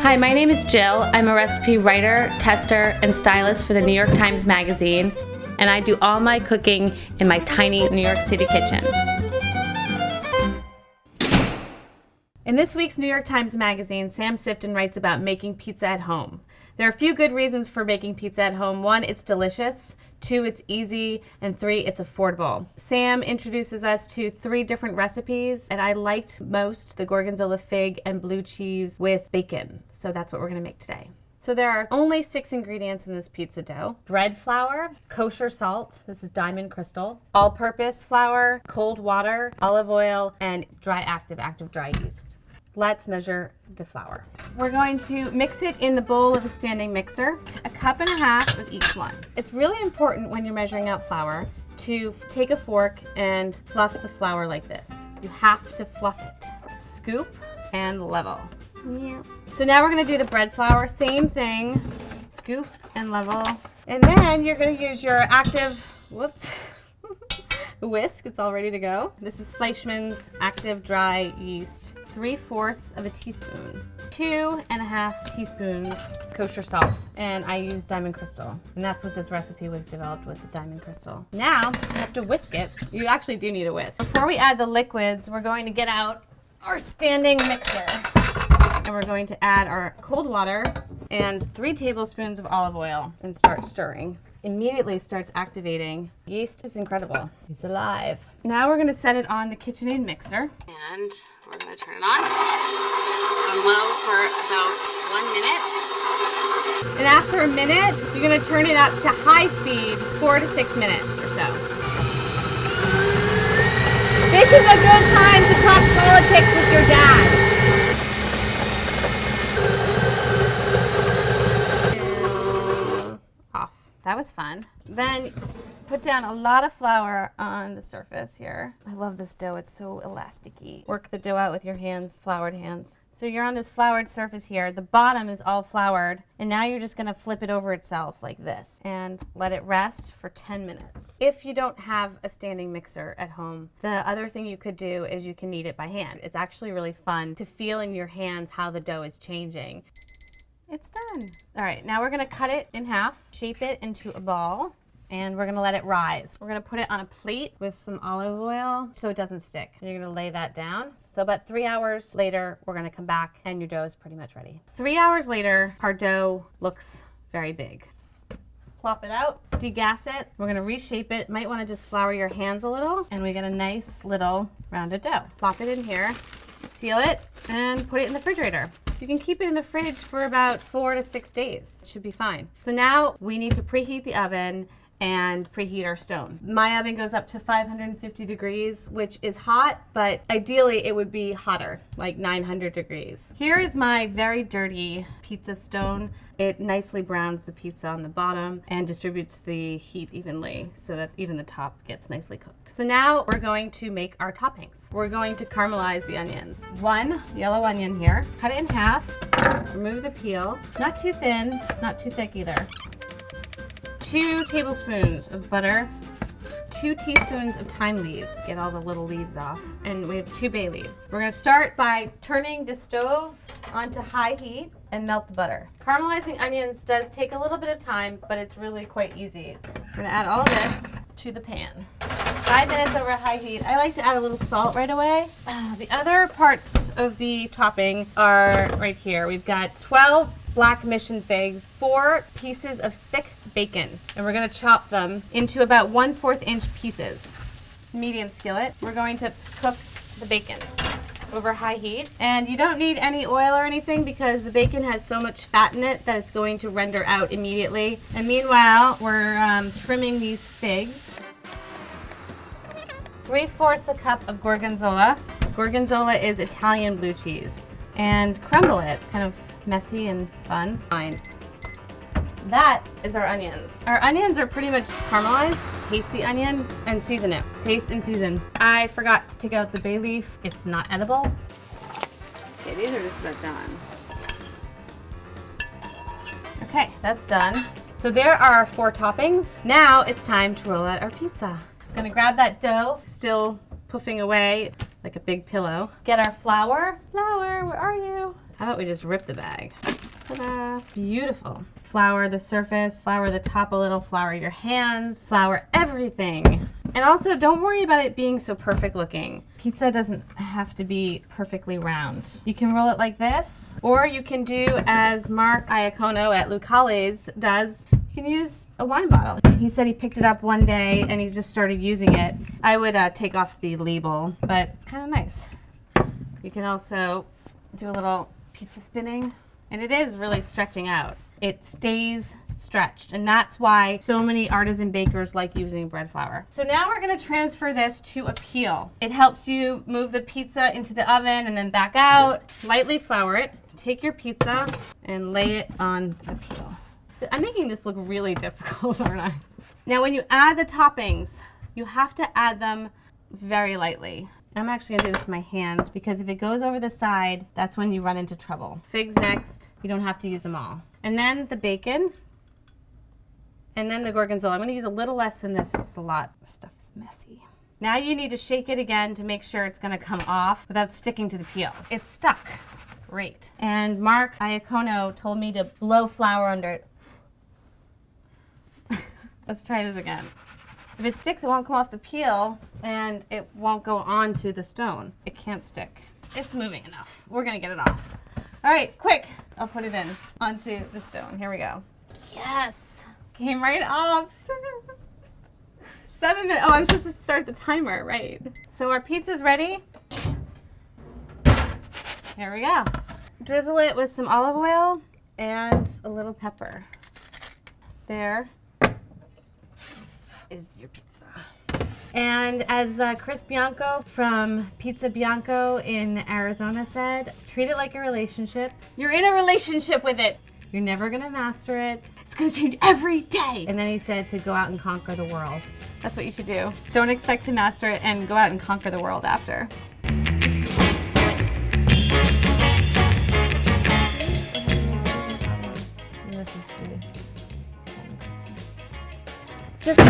Hi, my name is Jill. I'm a recipe writer, tester, and stylist for the New York Times Magazine, and I do all my cooking in my tiny New York City kitchen. In this week's New York Times Magazine, Sam Sifton writes about making pizza at home. There are a few good reasons for making pizza at home. 1, it's delicious. 2, it's easy. And 3, it's affordable. Sam introduces us to 3 different recipes, and I liked most the gorgonzola fig and blue cheese with bacon. So that's what we're gonna make today. So there are only 6 ingredients in this pizza dough. Bread flour, kosher salt, this is diamond crystal, all-purpose flour, cold water, olive oil, and active dry yeast. Let's measure the flour. We're going to mix it in the bowl of a standing mixer, 1.5 cups of each one. It's really important when you're measuring out flour to take a fork and fluff the flour like this. You have to fluff it. Scoop and level. So now we're gonna do the bread flour, same thing. Scoop and level. And then you're gonna use your active, whisk, it's all ready to go. This is Fleischmann's active dry yeast. 3/4 of a teaspoon. 2.5 teaspoons kosher salt. And I use diamond crystal. And that's what this recipe was developed with, the diamond crystal. Now, you have to whisk it. You actually do need a whisk. Before we add the liquids, we're going to get out our standing mixer. And we're going to add our cold water and 3 tablespoons of olive oil and start stirring. Immediately starts activating. Yeast is incredible. It's alive. Now we're gonna set it on the KitchenAid mixer. And we're gonna turn it on low for about 1 minute. And after a minute, you're gonna turn it up to high speed, 4 to 6 minutes or so. This is a good time to talk politics with your dad. That was fun. Then put down a lot of flour on the surface here. I love this dough, it's so elasticy. Work the dough out with your hands, floured hands. So you're on this floured surface here. The bottom is all floured, and now you're just gonna flip it over itself like this and let it rest for 10 minutes. If you don't have a standing mixer at home, the other thing you could do is you can knead it by hand. It's actually really fun to feel in your hands how the dough is changing. It's done. All right, now we're gonna cut it in half, shape it into a ball, and we're gonna let it rise. We're gonna put it on a plate with some olive oil so it doesn't stick. And you're gonna lay that down. So about 3 hours later, we're gonna come back and your dough is pretty much ready. 3 hours later, our dough looks very big. Plop it out, degas it. We're gonna reshape it. Might wanna just flour your hands a little, and we get a nice little rounded dough. Plop it in here, seal it, and put it in the refrigerator. You can keep it in the fridge for about 4 to 6 days. It should be fine. So now we need to preheat the oven and preheat our stone. My oven goes up to 550 degrees, which is hot, but ideally it would be hotter, like 900 degrees. Here is my very dirty pizza stone. It nicely browns the pizza on the bottom and distributes the heat evenly so that even the top gets nicely cooked. So now we're going to make our toppings. We're going to caramelize the onions. 1 yellow onion here, cut it in half, remove the peel, not too thin, not too thick either. 2 tablespoons of butter, 2 teaspoons of thyme leaves. Get all the little leaves off. And we have 2 bay leaves. We're gonna start by turning the stove onto high heat and melt the butter. Caramelizing onions does take a little bit of time, but it's really quite easy. We're gonna add all of this to the pan. 5 minutes over high heat. I like to add a little salt right away. The other parts of the topping are right here. We've got 12 black mission figs, 4 pieces of thick bacon, and we're gonna chop them into about 1/4 inch pieces. Medium skillet. We're going to cook the bacon over high heat. And you don't need any oil or anything because the bacon has so much fat in it that it's going to render out immediately. And meanwhile, we're trimming these figs. 3/4 a cup of gorgonzola. Gorgonzola is Italian blue cheese. And crumble it, kind of messy and fun. Fine. That is our onions. Our onions are pretty much caramelized. Taste the onion and season it. Taste and season. I forgot to take out the bay leaf. It's not edible. Okay, these are just about done. Okay, that's done. So there are our 4 toppings. Now it's time to roll out our pizza. I'm gonna grab that dough, still puffing away. like a big pillow. Get our flour. Flour, where are you? How about we just rip the bag? Ta-da! Beautiful. Flour the surface, flour the top a little, flour your hands, flour everything. And also, don't worry about it being so perfect looking. Pizza doesn't have to be perfectly round. You can roll it like this, or you can do as Mark Iacono at Lucale's does. You can use a wine bottle. He said he picked it up one day and he just started using it. I would take off the label, but kind of nice. You can also do a little pizza spinning, and it is really stretching out. It stays stretched, and that's why so many artisan bakers like using bread flour. So now we're going to transfer this to a peel. It helps you move the pizza into the oven and then back out. Lightly flour it. Take your pizza and lay it on the peel. I'm making this look really difficult, aren't I? Now when you add the toppings, you have to add them very lightly. I'm actually gonna do this with my hands because if it goes over the side, that's when you run into trouble. Figs next, you don't have to use them all. And then the bacon, and then the gorgonzola. I'm gonna use a little less than this, it's a lot. This stuff is messy. Now you need to shake it again to make sure it's gonna come off without sticking to the peel. It's stuck, great. And Mark Iacono told me to blow flour under it. Let's try this again. If it sticks, it won't come off the peel and it won't go onto the stone. It can't stick. It's moving enough. We're gonna get it off. All right, quick. I'll put it in onto the stone. Here we go. Yes, came right off. 7 minutes. Oh, I'm supposed to start the timer, right? So our pizza's ready. Here we go. Drizzle it with some olive oil and a little pepper. There is your pizza. And as Chris Bianco from Pizza Bianco in Arizona said, treat it like a relationship. You're in a relationship with it. You're never gonna master it. It's gonna change every day. And then he said to go out and conquer the world. That's what you should do. Don't expect to master it and go out and conquer the world after. And this is the just